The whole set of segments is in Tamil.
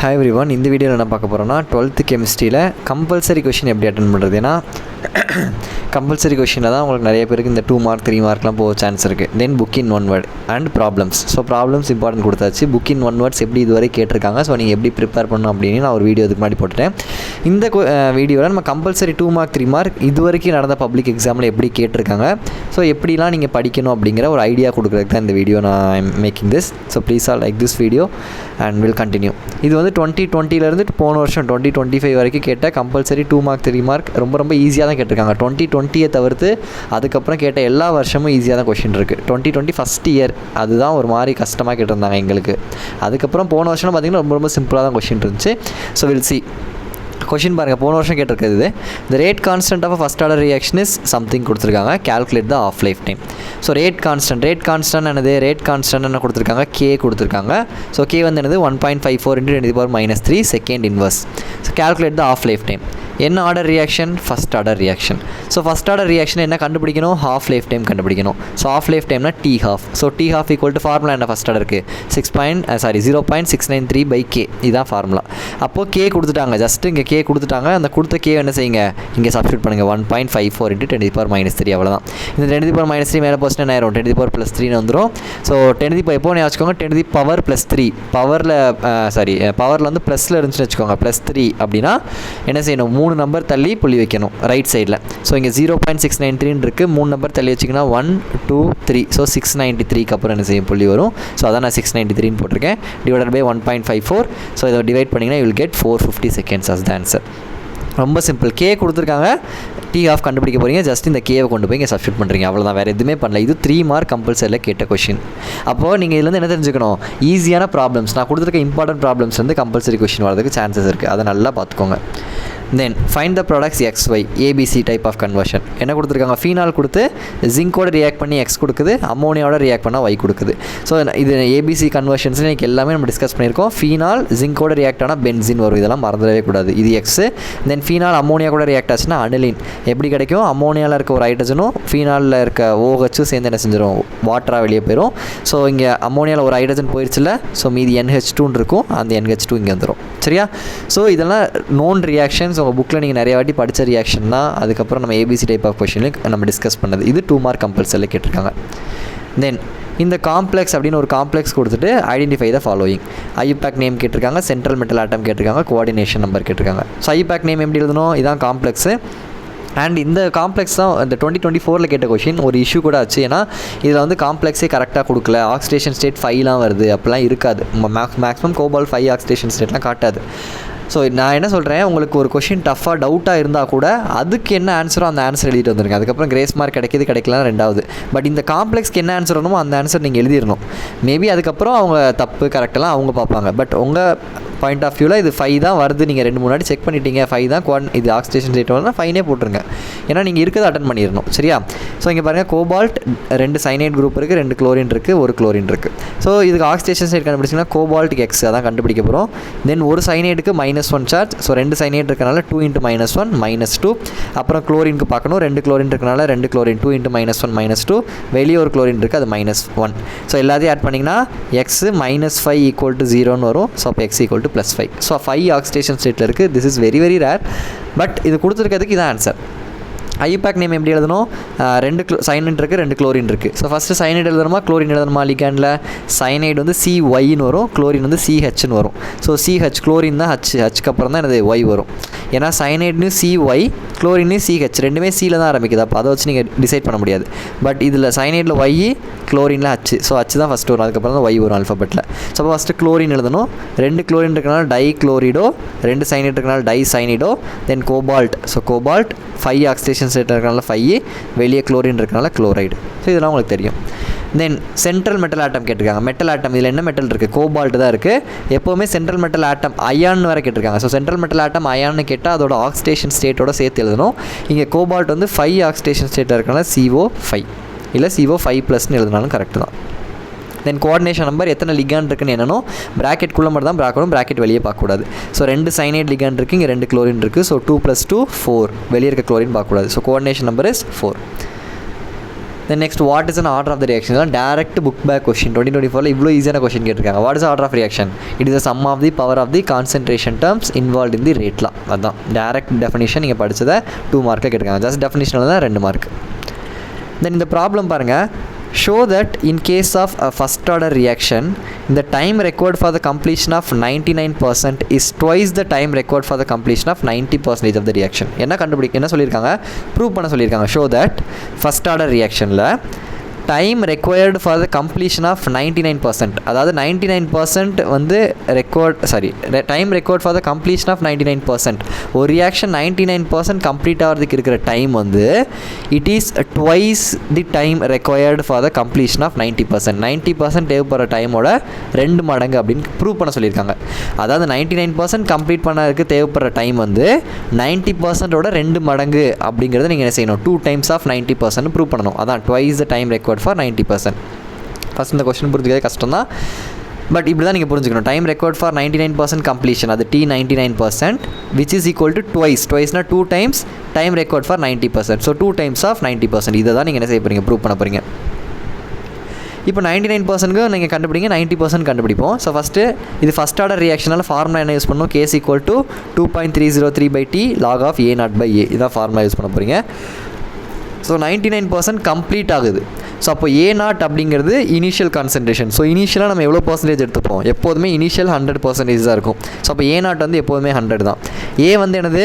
ஹாய் எவ்ரிவன், இந்த வீடியோவில் என்ன பார்க்க போகிறோன்னா 12th கெமிஸ்ட்ரியில் கம்பல்சரி கொஷின் எப்படி அட்டன் பண்ணுறது. ஏன்னா கம்பல்சரி கொஷினில் தான் உங்களுக்கு நிறைய பேருக்கு இந்த 2 மார்க் 3 மார்க்லாம் போக சான்ஸ் இருக்குது. Then book in one word and problems. So problems important கொடுத்தாச்சு. புக் இன் ஒன் வேர்ட்ஸ் எப்படி இதுவரை கேட்டிருக்காங்க, ஸோ நீங்கள் எப்படி ப்ரிப்பேர் பண்ணணும் அப்படின்னு நான் ஒரு வீடியோ இதுக்கு முன்னாடி போட்டுட்டேன். இந்த வீடியோவில் நம்ம கம்பல்சரி 2 மார்க் 3 மார்க் இது வரைக்கும் நடந்த பப்ளிக் எக்ஸாமில் எப்படி கேட்டிருக்காங்க, ஸோ எப்படிலாம் நீங்கள் படிக்கணும் அப்படிங்கிற ஒரு ஐடியா கொடுக்குறதுக்கு தான் இந்த வீடியோ நான் I'm making this. So please all like this video and will continue. இது வந்து 2020 போன வருஷம் 2025 வரைக்கும் கேட்ட கம்பல்சரி 2 மார்க் 3 மார்க் ரொம்ப ஈஸியாக தான் கேட்டிருக்காங்க. 2020 தவிர்த்து அதுக்கப்புறம் கேட்ட எல்லா வருஷமும் ஈஸியாக தான் கொஷின் இருக்குது. 2020 ஃபஸ்ட் இயர் அதுதான் ஒரு மாதிரி கஷ்டமாக கேட்டிருந்தாங்க எங்களுக்கு. அதுக்கப்புறம் போன வருஷம் பார்த்திங்கன்னா ரொம்ப சிம்பிளாக தான் கொஷின் இருந்துச்சு. ஸோ வில் சி கொஷின் பாருங்கள். போன வருஷம் கேட்டிருக்குது the rate constant of first order reaction is something கொடுத்துருக்காங்க. Calculate the half life time. So rate constant என்னது, ரேட் கான்ஸ்டன்ட் என்ன கொடுத்துருக்காங்க, கே கொடுத்துருக்காங்க. ஸோ கே வந்து என்னது 1.54 × 10⁻³ second inverse. So calculate the half life time. என்ன order reaction, first order reaction. So first order reaction என்ன கண்டுபிடிக்கணும், ஹாஃப் லைஃப் டைம் கண்டுபிடிக்கணும். ஸோ ஆஃப் லைஃப் டைம்னா T half. So T half equal to formula என்ன, ஃபஸ்ட் ஆர்டருக்கு 0.693/k இதுதான் ஃபார்முலா. அப்போது கே கொடுத்துட்டாங்க, ஜஸ்ட்டு இங்கே கே கொடுத்துட்டாங்க. அந்த கொடுத்த கே என்ன செய்யுங்க, இங்கே சப்ஸ்டியூட் பண்ணுங்கள். 1.54 × 10⁻³ அவ்வளோதான். இந்த 10⁻³ மேலே போஸ்ட் என்ன ஆயிரும், 10⁻+3 வந்துடும். ஸோ 10 எப்போ வச்சுக்கோங்க, 10⁻+3 பவரில் வந்து ப்ளஸில் இருந்துச்சுன்னு வச்சுக்கோங்க. +3 அப்படின்னா என்ன செய்யணும், 3 நம்பர் தள்ளி புள்ளி வைக்கணும் ரைட் சைடில். ஸோ இங்கே 0.693 இருக்குது, 3 நம்பர் தள்ளி வச்சிங்கன்னா 1 2 3. ஸோ 693க்கு அப்புறம் என்ன செய்யும், புள்ளி வரும். ஸோ அதான் நான் 693 போட்டிருக்கேன். Divided by 1.54. ஸோ இதை டிவைட் பண்ணிங்கன்னா you will get 450 seconds as the answer. ரொம்ப சிம்பிள். கே கொடுத்துருக்காங்க, டி ஆஃப் கண்டுபிடிக்க போகிறீங்க. ஜஸ்ட் இந்த கேவை கொண்டு போய் இங்கே சப்ஸ்டியூட் பண்ணுறீங்க, அவ்வளோதான். வேறு எதுவுமே பண்ணல. இது 3 மார்க் கம்பல்சரியில் கேட்ட கொஷின். அப்போது நீங்கள் இதுலேருந்து என்ன தெரிஞ்சுக்கணும், ஈஸியான ப்ராப்ளம்ஸ் நான் கொடுத்துருக்க இம்பார்ட்டன்ட் ப்ராப்ளம்ஸ் வந்து கம்பல்சரி கொஷின் வரதுக்கு சான்சஸ் இருக்குது. அதை நல்லா பார்த்துக்கோங்க. Then find the products XY ABC type of conversion. என்ன கொடுத்துருக்காங்க, ஃபீனால் கொடுத்து ஜிங்கோட ரியாக்ட் பண்ணி X கொடுக்குது, அம்மோனியாவோட ரியாக்ட் பண்ணால் Y கொடுக்குது. ஸோ இது ABC கன்வர்ஷன்ஸ் இன்றைக்கி எல்லாமே நம்ம டிஸ்கஸ் பண்ணியிருக்கோம். ஃபீனால் ஜிங்கோட ரியாக்ட் ஆனால் பென்சின் வரும், இதெல்லாம் மறந்துடவே கூடாது. இது X. தென் ஃபீனால் அம்மோனியா கூட ரியாக்ட் ஆச்சுன்னா அனிலின். எப்படி கிடைக்கும், அம்மோனியாவில் இருக்க ஒரு ஹைட்ரஜனும் ஃபீனாலில் இருக்க OH சேர்ந்து என்ன செஞ்சிடும், வாட்டராக வெளியே போயிடும். ஸோ இங்கே அம்மோனியாவில் ஒரு ஹைட்ரஜன் போயிடுச்சுல, ஸோ மீதி NH2 இருக்கும், அந்த NH2 இங்கே வந்துடும். சரியா? ஸோ இதெல்லாம் நோன் ரியாக்ஷன்ஸ். உங்கள் புக்கில் நீங்கள் நிறைய வாட்டி படித்த ரியாக்ஷன் தான். அதுக்கப்புறம் நம்ம ABC டைப் ஆஃப் கொஷினுக்கு நம்ம டிஸ்கஸ் பண்ணது. இது 2 மார்க் கம்பல்சரியில் கேட்டிருக்காங்க. தென் இந்த காம்ப்ளெக்ஸ் அப்படின்னு ஒரு காம்ப்ளெக்ஸ் கொடுத்துட்டு identify the following. IUPAC name கேட்டிருக்காங்க, சென்ட்ரல் மெட்டல் ஆட்டம் கேட்டிருக்காங்க, கோஆர்டினேஷன் நம்பர் கேட்டிருக்காங்க. ஸோ ஐயூபேக் நேம் எப்படி எழுதணும், இதான் காம்ப்ளெக்ஸு. அண்ட் இந்த காம்ப்ளெக்ஸ் தான் இந்த 2024 கேட்ட கொஷின். ஒரு இஷ்யூ கூட ஆச்சு. ஏன்னா இதில் வந்து காம்ப்ளெக்ஸே கரெக்டாக கொடுக்கல, ஆக்சிடேஷன் ஸ்டேட் 5லாம் வருது, அப்படிலாம் இருக்காது. மேக்ஸிமம் கோபால்ட் 5 ஆக்சிடேஷன் ஸ்டேட்லாம் காட்டாது. ஸோ நான் என்ன சொல்கிறேன், உங்களுக்கு ஒரு கொஷின் டஃப்பாக டவுட்டாக இருந்தால் கூட அதுக்கு என்ன ஆன்சரோ அந்த ஆன்சர் எழுதிட்டு வந்துருங்க. அதுக்கப்புறம் கிரேஸ் மார்க் கிடைக்கலாம் ரெண்டாவது. பட் இந்த காம்ப்ளெக்ஸ்க்கு என்ன ஆன்சர் வரணுமோ அந்த ஆன்சர் நீங்கள் எழுதிடணும். மேபி அதுக்கப்புறம் அவங்க தப்பு கரெக்டெல்லாம் அவங்க பார்ப்பாங்க. பட் உங்கள் பாயிண்ட் ஆஃப் வியூவில் இது 5 தான் வருது, நீங்கள் 2 முன்னாடி செக் பண்ணிட்டீங்க, 5 தான் இது ஆக்சிடேஷன் ஸ்டேட் வரணும்னா 5 போட்டுருங்க. ஏன்னா நீங்கள் இருக்கிறத அட்டன் பண்ணிடணும். சரியா? ஸோ இங்கே பாருங்கள், கோபால்ட் 2 சைனைட் குரூப் இருக்குது, 2 குளோரின் இருக்குது, 1 குளோரின் இருக்குது. ஸோ இதுக்கு ஆக்சிடேஷன் ஸ்டேட் கண்டுபிடிச்சிங்கன்னா கோபால்ட்டுக்கு X அதான் கண்டுபிடிக்க போகிறோம். தென் ஒரு சைனைடுக்கு -1 சார்ஜ். ஸோ 2 சைனைட் இருக்கனால 2 × -1 -2. அப்புறம் குளோரினுக்கு பார்க்கணும், 2 குளோரின் இருக்கனால 2 குளோரின் 2 × -1 -2. வெளியே ஒரு குளோரின் இருக்குது, அது -1. ஸோ எல்லாத்தையும் ஆட் பண்ணிங்கன்னா X -5 = 0ன்னு வரும். ஸோ அப்போ X = +5. ஸோ 5 ஆக்சிடேஷன் ஸ்டேட்டில் இருக்குது. This is very rare. But இது கொடுத்துருக்கிறதுக்கு இதான் ஆன்சர். ஐயூபேக் நேம் எப்படி எழுதணும், 2 சைனைட் இருக்குது, 2 குளோரின் இருக்குது. ஸோ ஃபஸ்ட்டு சைனைட் எழுதணுமா குளோரின் எழுதணுமா, லிகாண்டில் சைனைட் வந்து CYன்னு வரும், குளோரின் வந்து CHன்னு வரும். ஸோ CH குளோரின் தான் ஹச்சுக்கு அப்புறம் தான் எனது Y வரும். ஏன்னா சைனைட்னு CY, குளோரின்னு CH, ரெண்டுமே Cயில் தான் ஆரம்பிக்குது. அப்போ அதை வச்சு நீங்கள் டிசைட் பண்ண முடியாது. பட் இதில் சைனைடில் Y, குளோரினில் H. ஸோ H தான் ஃபஸ்ட்டு வரும், அதுக்கப்புறம் தான் Y வரும் ஆல்ஃபபெட்டில். ஸோ அப்போ ஃபஸ்ட்டு குளோரின் எழுதணும். 2 குளோரின் இருக்கனால டை குளோரிடோ, 2 சைனைட் இருக்கனால dicyanido. Then cobalt. So cobalt 5 oxidation state இருக்கனால 5, வெளியே குளோரின் இருக்கனால குளோரைடு. ஸோ இதெல்லாம் உங்களுக்கு தெரியும். தென் சென்ட்ரல் மெட்டல் ஆட்டம் கேட்டிருக்காங்க. மெட்டல் ஆட்டம் இதில் என்ன மெட்டல் இருக்குது, கோபால்ட் தான் இருக்குது. எப்போவுமே சென்ட்ரல் மெட்டல் ஆட்டம் அயான்னு வேறு கேட்டிருக்காங்க. ஸோ சென்ட்ரல் மெட்டல் ஆட்டம் அயான்னு கேட்டால் அதோட ஆக்சிடேஷன் ஸ்டேட்டோட சேர்த்து எழுதணும். இங்கே கோபால்ட் வந்து 5 ஆக்சிடேஷன் ஸ்டேட்டாக இருக்கனால CO5 இல்லை CO5+ எழுதினாலும் கரெக்டு தான். தென் கோஆர்டினேஷன் நம்பர் எத்தனை லிகாண்ட் இருக்குன்னு என்னன்னோ ப்ராக்கெட்குள்ளே மட்டும் தான் பார்க்கணும், ப்ராக்கெட் வெளியே பார்க்கக்கூடாது. ஸோ 2 சைனைட் லிகாண்ட் இருக்குது, இங்கே 2 குளோரின் இருக்குது. ஸோ 2 + 2 4, வெளியே இருக்க குளோரின் பார்க்கக்கூடாது. So coordination number is 4. Then next what is an order of the reaction. இதெல்லாம் டேரக்ட் புக் பேக் கொஷின் 2024 இவ்வளோ ஈஸியான கொஷின் கேட்டிருக்காங்க. What is order of reaction? It is the sum of the power of the concentration terms involve in the rate law. அதுதான் டேரக்ட் டெஃபினிஷன். நீங்கள் படித்ததை 2 மார்க்காக கேட்டிருக்காங்க. ஜஸ்ட் டெஃபினிஷனில் தான் 2 மார்க். தென் இந்த ப்ராப்ளம் பாருங்கள். Show that in case of a first order reaction, the time required for the completion of 99% is twice the time required for the completion of 90% of the reaction. என்ன சொல்லியிருக்காங்க? ப்ரூவ் பண்ண சொல்லியிருக்காங்க. Show that first order reactionல time required for the completion of 99%, அதாவது 99% வந்து time required for the completion of 99%. ஒரு ரியாக்ஷன் 99% கம்ப்ளீட் ஆகிறதுக்கு இருக்கிற டைம் வந்து it is twice the time required for the completion of 90%. 90% தேவைப்படுற டைமோட 2 மடங்கு அப்படின்னு ப்ரூவ் பண்ண சொல்லியிருக்காங்க. அதாவது 99% கம்ப்ளீட் பண்ணதுக்கு தேவைப்படுற டைம் வந்து 90%ஓட 2 மடங்கு அப்படிங்கிறத நீங்கள் என்ன செய்யணும்? 2 times of 90% ப்ரூவ் பண்ணணும். அதான் twice the time required for 90%. First இந்த கொஸ்டின் புரிஞ்சுக்கிறதே கஷ்டம் தான், பட் இப்படி தான் நீங்கள் புரிஞ்சுக்கணும். டைம் ரெக்வயர்ட் ஃபார் 99% கம்ப்ளீஷன், அது T99%, which is equal to ட்வைஸ்னால் 2 times time required for 90%. So 2 times of 90%. இதை தான் நீங்கள் என்ன செய்ய போகிறீங்க? ப்ரூவ் பண்ண போகிறீங்க. இப்போ 99%க்கு நீங்கள் கண்டுபிடிங்க, 90% கண்டுபிடிப்போம். ஸோ ஃபஸ்ட்டு இது ஃபஸ்ட் ஆர்டர் ரியாக்ஷனால் ஃபார்முலா என்ன யூஸ் பண்ணணும்? K = 2.303/T log of A0/A. இதான் ஃபார்முலா யூஸ் பண்ண போகிறீங்க. ஸோ 99% கம்ப்ளீட் ஆகுது. ஸோ அப்போ A0 அப்படிங்கிறது இனிஷியல் கான்சன்ட்ரேஷன். ஸோ இனிஷியலாக நம்ம எவ்வளோ பர்சன்டேஜ் எடுத்துப்போம்? எப்போதுமே இனிஷியல் 100% தான் இருக்கும். ஸோ அப்போ A0 வந்து எப்போதுமே 100 தான். A வந்து என்னது?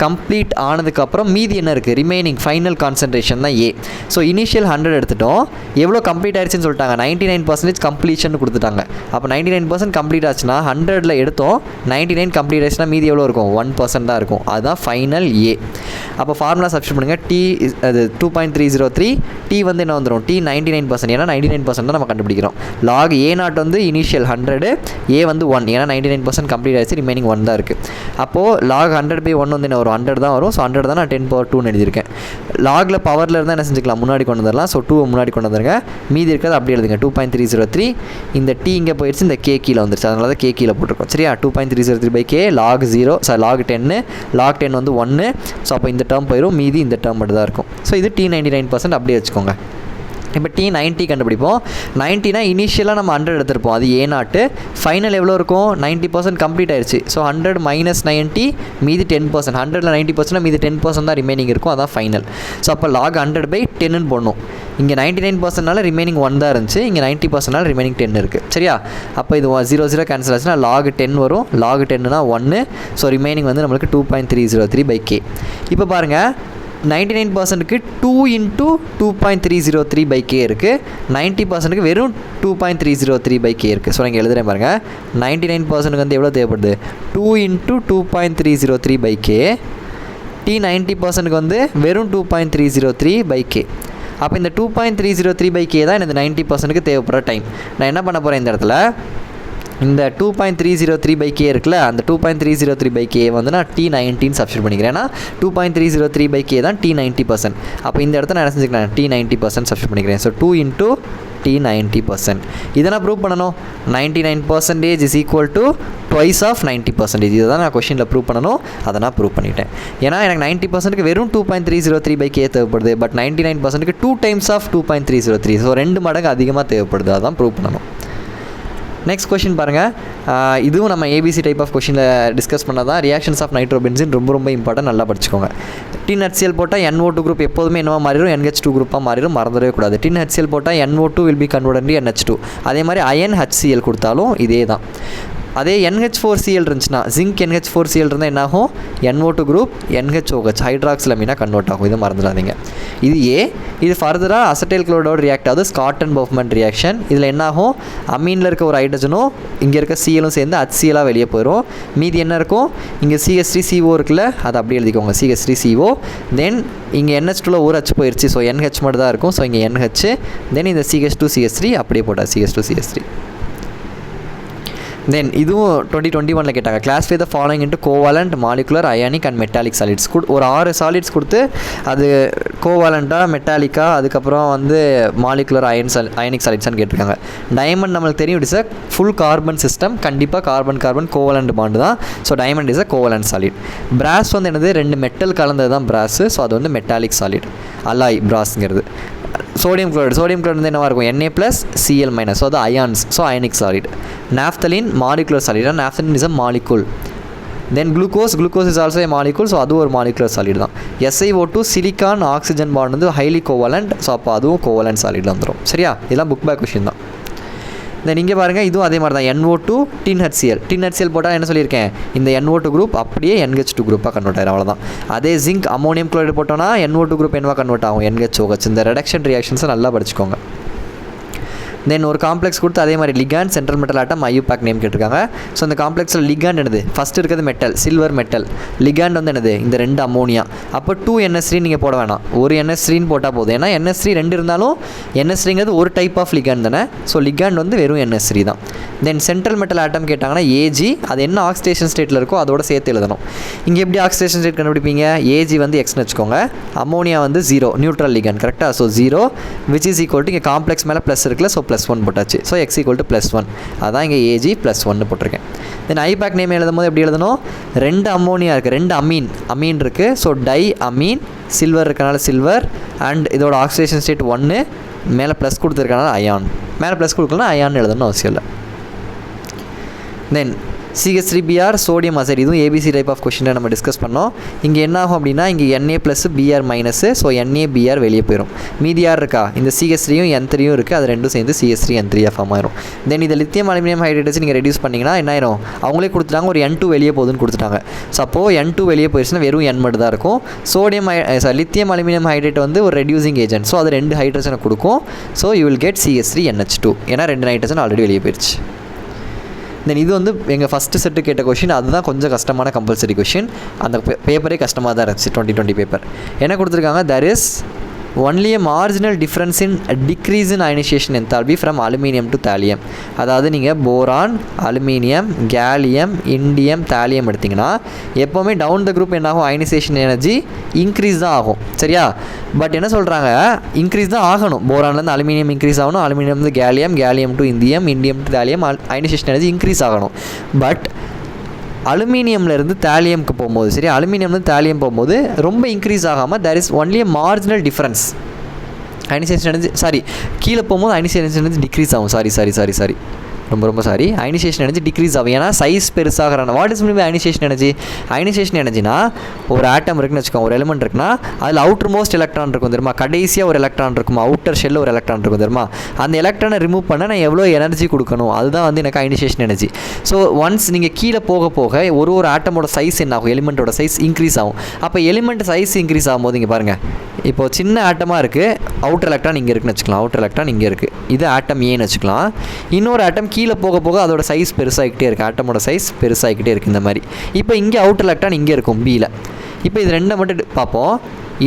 கம்ப்ளீட் ஆனதுக்கப்புறம் மீதி என்ன இருக்குது? ரிமைனிங் ஃபைனல் கான்சன்ட்ரேஷன் தான் A. ஸோ இனிஷியல் 100 எடுத்துட்டோம். எவ்வளோ கம்ப்ளீட் ஆயிடுச்சுன்னு சொல்லிட்டாங்க? 99% கம்ப்ளீஷன் கொடுத்துட்டாங்க. அப்போ 99% கம்ப்ளீட் ஆச்சுன்னா 100ல் எடுத்தோம், 99 கம்ப்ளீட் ஆச்சுன்னா மீதி எவ்வளோ இருக்கும்? 1% தான் இருக்கும். அதுதான் ஃபைனல் A. அப்போ ஃபார்முலா சப்ஸ்டிட் பண்ணுங்கள். T அது 2.303. T வந்து என்ன வந்துடும்? T99%. ஏன்னா 99% தான் நம்ம கண்டுபிடிக்கிறோம். லாக் A0 வந்து இனிஷியல் 100, A வந்து 1. ஏன்னா 99% கம்ப்ளீட் ஆகிடுச்சு, ரிமைனிங் 1 தான் இருக்குது. அப்போது லாக் 100/1 வந்து என்ன வரும்? 100 தான் வரும். ஸோ 100 தான் நான் 10^2 எழுதியிருக்கேன். லாகில் பவரில் இருந்தால் என்ன செஞ்சுக்கலாம்? முன்னாடி கொண்டு வந்துடலாம். ஸோ 2 முன்னாடி கொண்டு வந்துருங்க. மீதி இருக்கிறது அப்படி எழுதுங்க. 2.303. இந்த T இங்கே போயிடுச்சு, இந்த K கீழே வந்துருச்சு. அதனால தான் K கீழே போட்டிருக்கோம். சரியா? 2.303/K log 0 log 10. log 10 வந்து 1. ஸோ அப்போ இந்த டேர்ம் போயிடும், மீதி இந்த டேர்ம் மட்டும் தான் இருக்கும். ஸோ இது T99% அப்படியே வச்சுக்கோங்க. இப்போ T90 கண்டுபிடிப்போம். 90னா இனிஷியலாக நம்ம 100 எடுத்திருப்போம், அது A0. ஃபைனல் எவ்வளோ இருக்கும்? 90% கம்ப்ளீட் ஆயிடுச்சு. ஸோ 100 - 90 மீதி 10%. 100ல் 90% மீதி 10% தான் ரிமைனிங் இருக்கும். அதான் ஃபைனல். ஸோ அப்போ log 100/10 போடணும். இங்கே 99%னால ரிமைனிங் 1 தான் இருந்துச்சு, இங்கே 90%னால ரிமைனிங் 10 இருக்குது. சரியா? அப்போ இது 0 கேன்சல் ஆச்சுன்னா log 10 வரும். log 10னா 1. ஸோ ரிமைனிங் வந்து நம்மளுக்கு 2.303/K. இப்போ பாருங்கள், 99%க்கு 2 × 2.303/K இருக்குது. 90%க்கு வெறும் 2.303/K இருக்குது. ஸோ நீங்கள் எழுதுகிறேன் பாருங்கள். 99%க்கு வந்து எவ்வளோ தேவைப்படுது? 2 × 2.303/K. T90%க்கு வந்து வெறும் 2.303/K. அப்போ இந்த 2.303/K தான் இந்த 90%க்கு தேவைப்படுற டைம். நான் என்ன பண்ண போகிறேன்? இந்த இடத்துல இந்த 2.303/K இருக்குல்ல, அந்த 2.303/K வந்து நான் T90 சப்ஸ்டிட் பண்ணிக்கிறேன். ஏன்னா 2.303/K தான் T90%. அப்போ இந்த இடத்துல நான் என்ன செஞ்சுக்கிறேன்? T90% சப்ஸ்டிட் பண்ணிக்கிறேன். So 2 × T90%. இதை நான் ப்ரூவ் பண்ணணும். 99% is equal to twice of 90%. இதை தான் நான் கொஷினில் ப்ரூவ் பண்ணணும். அதை நான் ப்ரூவ் பண்ணிட்டேன். ஏன்னா எனக்கு 90%க்கு வெறும் 2.303/K தேவைப்படுது. பட் 99%க்கு 2 times ஆஃப் 2.303. ஸோ 2 மடங்கு அதிகமாக தேவைப்படுது. அதான் ப்ரூவ் பண்ணணும். நெக்ஸ்ட் கொஷின் பாருங்கள். இதுவும் நம்ம ABC டைப் ஆஃப் கொஷினில் டிஸ்கஸ் பண்ணால் தான். ரியாக்ஷன்ஸ் ஆஃப் நைட்ரோபென்சின் ரொம்ப இம்பார்ட்டன்ட், நல்லா படிச்சுக்கோங்க. HCl போட்டால் NO2 குரூப் எப்போதுமே என்னவா மாறிடும்? NH2 குரூப்பாக மாறிடும், மறந்துடவே கூடாது. HCl போட்டால் NO2 will be converted into NH2. அதே மாதிரி அயன் HCl கொடுத்தாலும் இதே தான். அதே NH4Cl இருந்துச்சுன்னா, ஜிங்க் NH4Cl இருந்தால் என்னாகும்? NO2 குரூப் NHOH ஹைட்ராக்சிலமீனாக கன்வெர்ட் ஆகும். இதை மறந்துடாதீங்க. இது இது ஃபர்தராக அசட்டைல் குளோரைடோட ரியாக்ட் ஆகுது, ஸ்காட் அண்ட் பஃப்மன் ரியாக்ஷன். இதில் என்னாகும்? அமீனில் இருக்க ஒரு ஹைட்ரஜனும் இங்கே இருக்க Clலும் சேர்ந்து HClஆக வெளியே போயிடும். மீதி என்ன இருக்கும்? இங்கே CH3CO இருக்குல்ல, அதை அப்படியே எழுதிக்கோங்க. CH3CO. தென் இங்கே NH2ல ஒரு H போயிடுச்சு. ஸோ NH மட்டும் தான் இருக்கும். ஸோ இங்கே NH. தென் இந்த CH2CH3 அப்படியே போட்டால் CH2CH3. தென் இதுவும் 2021 கேட்டாங்க. Classify the following into covalent, molecular, ionic and metallic solids. ஒரு 6 சாலிட்ஸ் கொடுத்து அது கோவாலண்ட்டாக, மெட்டாலிக்காக, அதுக்கப்புறம் வந்து மாலிகுலர், அயனிக் சாலிட்ஸ்னு கேட்டிருக்காங்க. டைமண்ட் நம்மளுக்கு தெரியும், it is a full carbon system. கண்டிப்பாக கார்பன் கோவாலண்ட் பாண்டு தான். So diamond is a covalent solid. Brass வந்து என்னது? 2 மெட்டல் கலந்தது தான் பிராஸு. ஸோ அது வந்து மெட்டாலிக் சாலிட். அலாய் பிராஸ்ங்கிறது. சோடியம் குளோரைடு வந்து என்னவாக இருக்கும் Na+Cl-, ஸோ அது ions, so ionic solid. Naphthalene molecular solid, naphthalene is a molecule. Then glucose is also a molecule, so அதுவும் ஒரு மாலிகுலர் சாலிட் தான். SiO2 சிலிக்கான் ஆக்சிஜன் பாண்ட் வந்து ஹைலி கோவலண்ட், ஸோ அப்போ அதுவும் கோவலண்ட் சாலிடில் வந்துடும். சரியா, இதெல்லாம் புக் பேக் கொஷின் தான். தென் இங்கே பாருங்கள், இதுவும் அதே மாதிரி தான். NO2 tin-HCl போட்டால் என்ன சொல்லியிருக்கேன், இந்த NO2 குரூப் அப்படியே NH2 குரூப்பாக கன்வெர்ட் ஆகிடும், அவ்வளோதான். அதே ஜிங்க் அமோனியம் குளோரைடு போட்டோன்னா NO2 குரூப் என்னவா கன்வெர்ட் ஆகும், NHOH. இந்த ரெடக்ஷன் ரியாக்ஷன்ஸை நல்லா படிச்சுக்கோங்க. தென் ஒரு காம்ப்ளெக்ஸ் கொடுத்து அதே மாதிரி ligand, central metal atom, IUPAC name கேட்டிருக்காங்க. ஸோ இந்த காம்ப்ளெக்ஸில் லிகாண்ட் என்னது, ஃபஸ்ட்டு இருக்கிறது மெட்டல், சில்வர் மெட்டல். லிகாண்ட் வந்து என்னது, இந்த 2 அமோனியா. அப்போ 2 NH3 நீங்கள் போட வேணாம், ஒரு NH3 போட்டால் போதும். ஏன்னா NH3 2 இருந்தாலும் NH3ங்கிறது ஒரு டைப் ஆஃப் லிகாண்ட் தானே, ஸோ லிகாண்ட் வந்து வெறும் NH3 தான். தென் சென்ட்ரல் மெட்டல் ஆட்டம் கேட்டாங்கன்னா AG, அது என்ன ஆக்சிடேஷன் ஸ்டேட்டில் இருக்கோ அதோட சேர்த்து எழுதணும். இங்கே எப்படி ஆக்சிடேஷன் ஸ்டேட் கண்டுபிடிப்பீங்க, AG வந்து Xன்னு வச்சுக்கோங்க, அமோனியா வந்து 0, நியூட்ரல் லிகாண்ட், கரெக்டாக. So 0 which is equal to இங்கே காம்ப்ளெக்ஸ் மேலே ப்ளஸ் இருக்குல்ல, ஸோ +1 போட்டாச்சு. ஸோ X equal to +1, அதான் இங்கே AG +1 போட்டிருக்கேன். தென் IUPAC நேம் எழுதும் போது எப்படி எழுதணும், 2 அமோனியா இருக்குது, 2 அமீன் இருக்குது, ஸோ டை அமீன், சில்வர் இருக்கனால சில்வர், அண்ட் இதோட ஆக்சிடேஷன் ஸ்டேட் 1, மேலே ப்ளஸ் கொடுத்துருக்கனால அயான், மேலே ப்ளஸ் கொடுக்கலன்னா அயான் எழுதணும்னு அவசியம் இல்லை. தென் CH3Br சோடியம் அசைடு, இதுவும் ABC டைப் ஆஃப் கொஷினில் நம்ம டிஸ்கஸ் பண்ணோம். இங்கே என்ன ஆகும் அப்படின்னா, இங்கே Na+Br-, ஸோ NaBr வெளியே போயிடும். மீதி யார் இருக்கா, இந்த CH3யும் N3யும் இருக்குது, அது ரெண்டும் சேர்ந்து CH3N3 ஃபார்ம் ஆயிரும். தென் இதை லித்தியம் அலுமினியம் ஹைட்ரேட் நீங்கள் ரெடியூஸ் பண்ணிங்கன்னா என்ன ஆயிரும், அவங்களே கொடுத்துட்டாங்க ஒரு N2 வெளியே போகுதுன்னு கொடுத்துட்டாங்க. ஸோ அப்போது N2 வெளியே போயிடுச்சுன்னா வெறும் N மட்டும் தான் இருக்கும். லித்தியம் அலுமினியம் ஹைட்ரேட் வந்து ஒரு ரெடியூசிங் ஏஜென்ட், ஸோ அது 2 ஹைட்ரஜனை கொடுக்கும். So you will get CH3NH2, ஏன்னா 2 நைட்ரஜன் ஆல்ரெடி வெளியே போயிடுச்சு. தென் இது வந்து எங்கள் ஃபஸ்ட்டு செட்டு கேட்ட கொஷின், அதுதான் கொஞ்சம் கஷ்டமான கம்பல்சரி கொஷின். அந்த பேப்பரே கஷ்டமாக தான் இருந்துச்சு, 2020 பேப்பர். என்ன கொடுத்துருக்காங்க, there is only a marginal difference in decrease in ionization enthalpy from aluminium to thallium. அதாவது நீங்கள் boron, aluminium, gallium, indium, thallium எடுத்திங்கன்னா எப்போவுமே டவுன் த குரூப் என்ன ஆகும், அயனைசேஷன் எனர்ஜி இன்க்ரீஸ் தான் ஆகும். சரியா, பட் என்ன சொல்கிறாங்க, இன்க்ரீஸ் தான் ஆகணும். போரான்லேருந்து அலுமினியம் இன்க்ரீஸ் ஆகணும், அலுமினியம் வந்து gallium, gallium to indium, indium to thallium, ionisation energy increase ஆகணும். பட் அலுமினியம்லேருந்து தாலியம்க்கு போகும்போது, சரி, அலுமினியம்லேருந்து தாலியம் போகும்போது ரொம்ப இன்க்ரீஸ் ஆகாமல் there is only a marginal difference. Ionisation energy கீழே போகும்போது அயனைசேஷன் எனர்ஜி டிக்ரீஸ் ஆகும். சாரி ரொம்ப சாரி, அயனைசேஷன் எனர்ஜி டிக்ரீஸ் ஆகும், ஏன்னா சைஸ் பெருசாகிறான. What is mean by ionisation energy, ionisation எனர்ஜினா ஒரு ஆட்டம் இருக்குன்னு வச்சுக்கோங்க, ஒரு எலிமெண்ட் இருக்குன்னா அதில் அவுட்டர் மோஸ்ட் எலக்ட்ரான் இருக்கும் தெரியுமா, கடைசியாக ஒரு எலக்ட்ரான் இருக்கும், அவுட்டர் ஷெல்லில் ஒரு எலக்ட்ரான் இருக்கும் தெரியுமா, அந்த எலக்ட்ரானை ரிமூவ் பண்ண நான் எவ்வளோ எனர்ஜி கொடுக்கணும், அதுதான் வந்து எனக்கு அயனைசேஷன் எனர்ஜி. ஸோ ஒன்ஸ் நீங்கள் கீழே போக போக ஒரு ஆட்டமோட சைஸ் என்ன ஆகும், எலிமெண்ட்டோட சைஸ் இன்க்ரீஸ் ஆகும். அப்போ எலிமெண்ட் சைஸ் இன்க்ரீஸ் ஆகும்போது இங்கே பாருங்கள், இப்போ சின்ன ஆட்டமாக இருக்குது, அவுட்டர் எலக்ட்ரான் இங்கே இருக்குன்னு வச்சுக்கலாம், அவுட்டர் எலக்ட்ரான் இங்கே இருக்குது, இது ஆட்டம் ஏன்னு வச்சுக்கலாம். இன்னொரு ஆட்டம் கீழே போக போக அதோட சைஸ் பெருசாகிக்கிட்டே இருக்குது, ஆட்டமோட சைஸ் பெருசாகிக்கிட்டே இருக்குது இந்த மாதிரி. இப்போ இங்கே அவுட்டர் எலக்ட்ரான் இங்கே இருக்கும் பியில். இப்போ இது ரெண்டை மட்டும் பார்ப்போம்,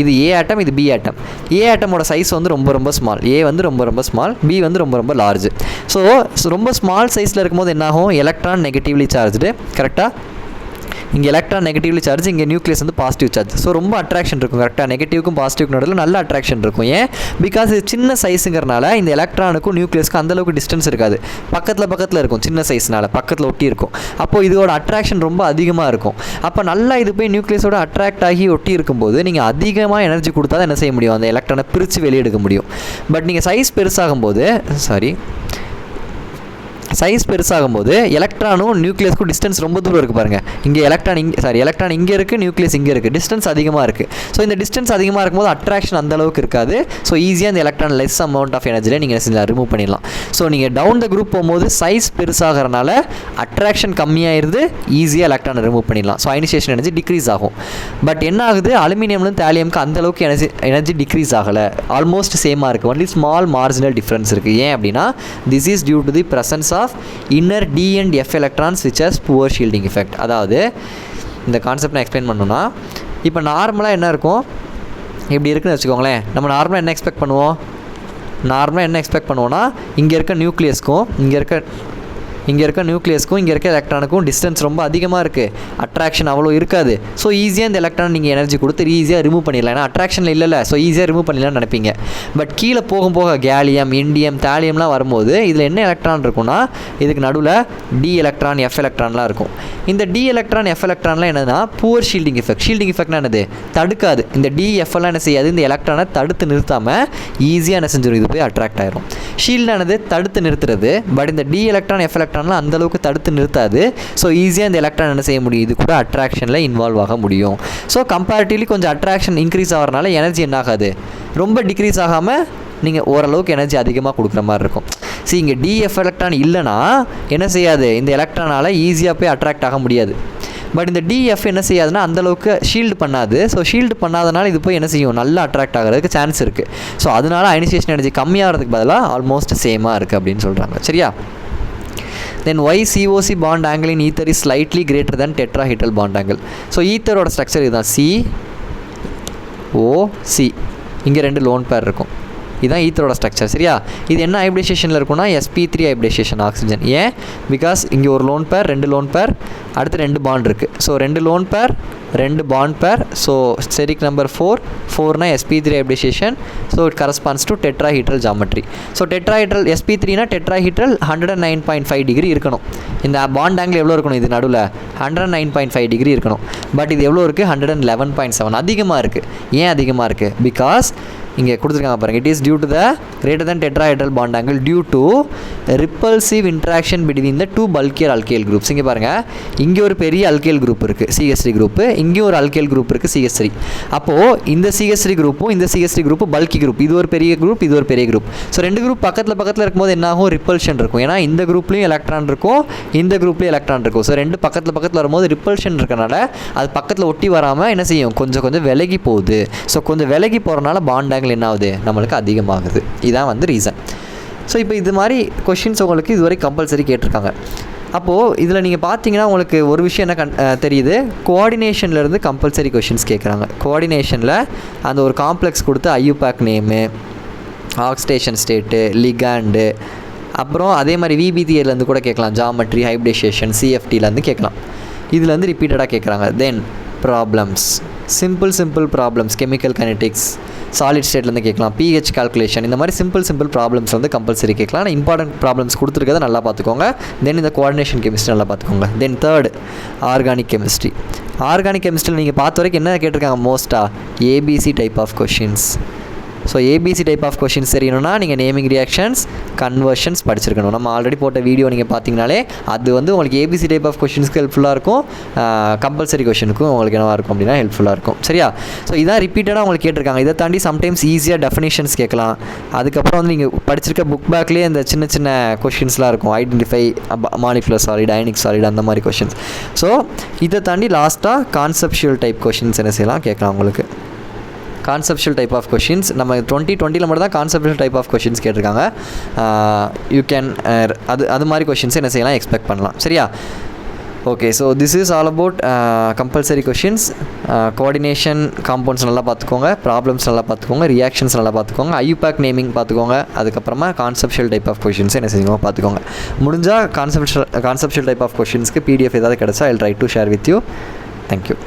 இது ஏ ஆட்டம், இது பி ஆட்டம். ஏ ஆட்டமோட சைஸ் வந்து ரொம்ப ஸ்மால், ஏ வந்து ரொம்ப ஸ்மால், பி வந்து ரொம்ப லார்ஜ். ஸோ ரொம்ப ஸ்மால் சைஸில் இருக்கும்போது என்னாகும், எலக்ட்ரான் நெகட்டிவ்லி சார்ஜ்டு, கரெக்டாக. இங்கே எலக்ட்ரான் நெகட்டிவ்லி சார்ஜ், இங்கே நியூக்ளியஸ் வந்து பாசிட்டிவ் சார்ஜ். ஸோ ரொம்ப அட்ராக்ஷன் இருக்கும், கரெக்டாக. நெகட்டிவ்க்கும் பாசிட்டிவ் நடுவில் நல்ல அட்ராக்ஷன் இருக்கும். ஏன், பிகாஸ் இது சின்ன சைஸுங்கிறனால இந்த எலக்ட்ரானுக்கும் நியூக்ளியஸ்க்கும் அந்தளவுக்கு டிஸ்டன்ஸ் இருக்காது, பக்கத்தில் இருக்கும், சின்ன சைஸ்னால பக்கத்தில் ஒட்டி இருக்கும். அப்போது இதோட அட்ராக்ஷன் ரொம்ப அதிகமாக இருக்கும். அப்போ நல்லா இது போய் நியூக்ளியஸோட அட்ராக்ட் ஆகி ஒட்டி இருக்கும்போது நீங்கள் அதிகமாக எனர்ஜி கொடுத்தா தான் என்ன செய்ய முடியும், அந்த எலக்ட்ரானை பிரித்து வெளியே எடுக்க முடியும். பட் நீங்கள் சைஸ் பெருசாகும்போது எலக்ட்ரானும் நியூக்ளியஸ்க்கும் டிஸ்டன்ஸ் ரொம்ப தூரம் இருக்குது பாருங்கள். இங்கே எலக்ட்ரான் இங்கே இருக்குது, நியூக்ளியஸ் இங்கே இருக்குது, டிஸ்டன்ஸ் அதிகமாக இருக்குது. ஸோ இந்த டிஸ்டன்ஸ் அதிகமாக இருக்கும்போது அட்ராக்ஷன் அந்த அளவுக்கு இருக்காது. ஸோ ஈஸியாக இந்த எலக்ட்ரான் லெஸ் அமௌண்ட் ஆஃப் எனர்ஜியில் நீங்கள் ரிமூவ் பண்ணிடலாம். ஸோ நீங்கள் டவுன் த குரூப் போகும்போது சைஸ் பெருசாகிறனால அட்ராக்ஷன் கம்மியாயிருது, ஈஸியாக எலக்ட்ரானை ரிமூவ் பண்ணிடலாம். ஸோ அயனைசேஷன் எனர்ஜி டிக்ரீஸ் ஆகும். பட் என்ன ஆகுது, அலுமினியம்லேருந்து தாலியம்க்கு அந்தளவுக்கு எனர்ஜி டிக்ரீஸ் ஆகலை, ஆல்மோஸ்ட் சேமாக இருக்குது, ஒன்லி ஸ்மால் மார்ஜினல் டிஃப்ரென்ஸ் இருக்குது. ஏன் அப்படின்னா this is due to the presence of inner D and F electrons which has poor shielding effect. அதாவது இந்த கான்செப்ட் நான் எக்ஸ்பிளைன் பண்ணணும்னா, இப்போ நார்மலாக என்ன இருக்கும், இப்படி இருக்குன்னு வச்சுக்கோங்களேன். நம்ம நார்மலாக என்ன எக்ஸ்பெக்ட் பண்ணுவோம்னா, இங்கே இருக்க நியூக்ளியஸ்க்கும் இங்கே இருக்க இங்கே இருக்க நியூக்ளியஸ்க்கும் இங்கே இருக்க எலக்ட்ரானுக்கும் டிஸ்டன்ஸ் ரொம்ப அதிகமாக இருக்குது, அட்ராக்ஷன் அவ்வளோ இருக்காது. ஸோ ஈஸியாக இந்த எலக்ட்ரான் நீங்கள் எனர்ஜி கொடுத்து ஈஸியாக ரிமூவ் பண்ணிடலாம். ஏன்னா அட்ராக்ஷனில் இல்லைல்ல, ஸோ ஈஸியாக ரிமூவ் பண்ணிடலாம்னு நினைப்பீங்க. பட் கீழே போக கேலியம், இண்டியம், தாலியம்லாம் வரும்போது இதில் என்ன எலக்ட்ரான் இருக்குன்னா இதுக்கு நடுவில் டி எலக்ட்ரான், எஃப் எலக்ட்ரான்லாம் இருக்கும். இந்த டி எலக்ட்ரான், எஃப் எலக்ட்ரான்லாம் என்னன்னா புவர் ஷீல்டிங் எஃபெக்ட். ஷீல்டிங் எஃபெக்ட்னா என்னது? தடுக்காது. இந்த டி எஃப்எல்லாம் என்ன செய்யாது, இந்த எலக்ட்ரானை தடுத்து நிறுத்தாமல் ஈஸியாக என்ன செஞ்சிடும், இது போய் அட்ராக்ட் ஆயிரும். ஷீல்டானது தடுத்து நிறுத்துறது, பட் இந்த டி எலக்ட்ரான், எஃப் எலக்ட்ரான்லாம் அந்தளவுக்கு தடுத்து நிறுத்தாது. ஸோ ஈஸியாக இந்த எலக்ட்ரான் என்ன செய்ய முடியும், இது கூட அட்ராக்ஷனில் இன்வால்வ் ஆக முடியும். ஸோ கம்பேரிட்டிவ்லி கொஞ்சம் அட்ராக்ஷன் இன்க்ரீஸ் ஆகிறனால எனர்ஜி என்ன ஆகாது, ரொம்ப டிக்ரீஸ் ஆகாமல் நீங்கள் ஓரளவுக்கு எனர்ஜி அதிகமாக கொடுக்குற மாதிரி இருக்கும். சரி, இங்கே டிஎஃப் எலக்ட்ரான் இல்லைனா என்ன செய்யாது, இந்த எலக்ட்ரானால் ஈஸியாக போய் அட்ராக்ட் ஆக முடியாது. பட் இந்த டிஎஃப் என்ன செய்யாதுன்னா அந்தளவுக்கு ஷீல்டு பண்ணாது. ஸோ ஷீல்டு பண்ணாதனால இது போய் என்ன செய்யும், நல்லா அட்ராக்ட் ஆகிறதுக்கு சான்ஸ் இருக்குது. ஸோ அதனால அயனைசேஷன் எனர்ஜி கம்மியாகிறதுக்கு பதிலாக ஆல்மோஸ்ட் சேமாக இருக்குது அப்படின்னு சொல்கிறாங்க. சரியா? Then why COC bond angle in ether is slightly greater than tetrahedral bond angle? So ஈத்தரோட ஸ்ட்ரக்சர் இதுதான், COC. இங்கே 2 லோன் பேர் இருக்கும். இதுதான் ஈத்தரோட ஸ்ட்ரக்சர். சரியா? இது என்ன ஹைப்ரிடைசேஷனில் இருக்குன்னா sp3 ஹைப்ரிடைசேஷன் ஆக்சிஜன். ஏன்? பிகாஸ் இங்கே ஒரு லோன் பேர், 2 லோன் பேர், அடுத்து 2 பாண்ட் இருக்குது. So 2 lone pair, 2 bond pair. So steric number 4னா sp3 hybridisation. So it corresponds to tetrahedral geometry. So tetrahedral sp3னா டெட்ராஹீட்ரல் 109.5 டிகிரி இருக்கணும். இந்த பாண்ட் ஆங்கிள் எவ்வளோ இருக்கணும், இது நடுவில் 109.5 டிகிரி இருக்கணும். பட் இது எவ்வளோ இருக்குது, 111.7. அதிகமாக இருக்குது. ஏன் அதிகமாக இருக்குது? பிகாஸ் இங்கே கொடுத்துருக்காங்க பாருங்கள், it is due to the greater then tetrahedral bond angle due to repulsive interaction between the 2 bulkier alkyl groups. இங்கே பாருங்கள், இங்கே ஒரு பெரிய அல்கைல் குரூப் இருக்குது CH3 குரூப்பு, இங்கேயும் ஒரு அல்கைல் குரூப் இருக்குது CH3. அப்போது இந்த CH3 குரூப்பும் இந்த CH3 குரூப்பு பல்கி குரூப், இது ஒரு பெரிய குரூப், இது ஒரு பெரிய குரூப். ஸோ 2 குரூப் பக்கத்தில் இருக்கும்போது என்னாகும், ரிப்பல்ஷன் இருக்கும். ஏன்னா இந்த குரூப்லேயும் எலக்ட்ரான் இருக்கும், இந்த குரூப்லேயும் எலக்ட்ரான் இருக்கும். ஸோ 2 பக்கத்தில் வரும்போது ரிப்பல்ஷன் இருக்கனால அது பக்கத்தில் ஒட்டி வராமல் என்ன செய்யும், கொஞ்சம் விலகி போகுது. ஸோ கொஞ்சம் விலகி போகிறனால பாண்ட் ஆங்கிள் என்ன ஆகுது, நம்மளுக்கு அதிகமாகுது. இதான் வந்து ரீசன். ஸோ இப்போ இது மாதிரி கொஷின்ஸ் உங்களுக்கு இதுவரை கம்பல்சரி கேட்டிருக்காங்க. அப்போது இதில் நீங்கள் பார்த்தீங்கன்னா உங்களுக்கு ஒரு விஷயம் என்ன தெரியுது, கோஆர்டினேஷன்லேருந்து கம்பல்சரி கொஷின்ஸ் கேட்குறாங்க. கோஆர்டினேஷனில் அந்த ஒரு காம்ப்ளெக்ஸ் கொடுத்து IUPAC name, oxidation state, ligand, அப்புறம் அதே மாதிரி விபிதிஏலேருந்து கூட கேட்கலாம், ஜாமெட்ரி, ஹைப்ரிடைசேஷன், சிஎஃப்டிலேருந்து கேட்கலாம். இதுலேருந்து ரிப்பீட்டடாக கேட்குறாங்க. Then problems, simple problems, chemical kinetics, solid ஸ்டேட்லேருந்து கேட்கலாம், pH கால்குலேஷன், இந்த மாதிரி சிம்பிள் ப்ராப்ளம்ஸ் வந்து கம்பல்சரி கேட்கலாம். ஆனால் இம்பார்ட்டன்ட் ப்ராப்ளம்ஸ் கொடுத்துருக்கதை நல்லா பார்த்துக்கோங்க. தென் இந்த கோஆர்டினேஷன் கெமிஸ்ட்ரி நல்லா பார்த்துக்கோங்க. Then third organic chemistry. Organic கெமிஸ்ட்ரியில் நீங்கள் பார்த்த வரைக்கும் என்ன கேட்டிருக்காங்க, மோஸ்ட்டாக ABC type of questions. So ABC type of questions தெரியணும்னா நீங்கள் நேமிங் ரியாக்ஷன்ஸ், கன்வர்ஷன்ஸ் படிச்சிருக்கணும். நம்ம ஆல்ரெடி போட்ட வீடியோ நீங்கள் பார்த்தீங்கனாலே அது வந்து உங்களுக்கு ஏபிசி டைப் ஆஃப் கொஷின்ஸ்க்கு ஹெல்ப்ஃபுல்லாக இருக்கும், கம்பல்சரி கொஷினுக்கும் உங்களுக்கு என்னவாக இருக்கும் அப்படின்னா ஹெல்ப்ஃபுல்லாக இருக்கும். சரியா? ஸோ இதான் ரிப்பீட்டடாக உங்களுக்கு கேட்டிருக்காங்க. இதை தாண்டி சம்டைம்ஸ் ஈஸியாக டெஃபினேஷன்ஸ் கேட்கலாம். அதுக்கப்புறம் வந்து நீங்கள் படிச்சிருக்க புக் பேக்லேயே இந்த சின்ன கொஷின்ஸ்லாம் இருக்கும், identify molecular solid, ionic solid, அந்த மாதிரி கொஷின்ஸ். ஸோ இதை தாண்டி லாஸ்ட்டாக கான்செப்ஷுவல் டைப் கொஷின்ஸ் என்ன செய்யலாம் கேட்கலாம் உங்களுக்கு. கான்செப்ஷுவல் டைப் ஆஃப் கொஷின்ஸ் நம்ம 2020 மட்டும் தான் கான்செப்ஷுவல் டைப் ஆஃப் கொஷின்ஸ் கேட்டிருக்காங்க. யூ கேன் அது மாதிரி கொஷின்ஸ் என்ன செய்யலாம், எக்ஸ்பெக்ட் பண்ணலாம். சரியா? Okay, so this is all about compulsory questions. Coordination compounds நல்லா பார்த்துக்கோங்க, ப்ராப்ளம்ஸ் நல்லா பார்த்துக்கோங்க, ரியாக்ஷன்ஸ் நல்லா பார்த்துக்கோங்க, ஐயூபேக் நேமிங் பார்த்துக்கோங்க. அதுக்கப்புறமா கான்செப்ஷுவல் டைப் ஆஃப் கொஷின்ஸ் என்ன செய்யுங்க பார்த்துக்கோங்க. முடிஞ்சால் கான்செப்ஷுவல் டைப் ஆஃப் கொஷின்ஸ்க்கு PDF ஏதாவது கிடச்சா I will try to share with you. Thank you.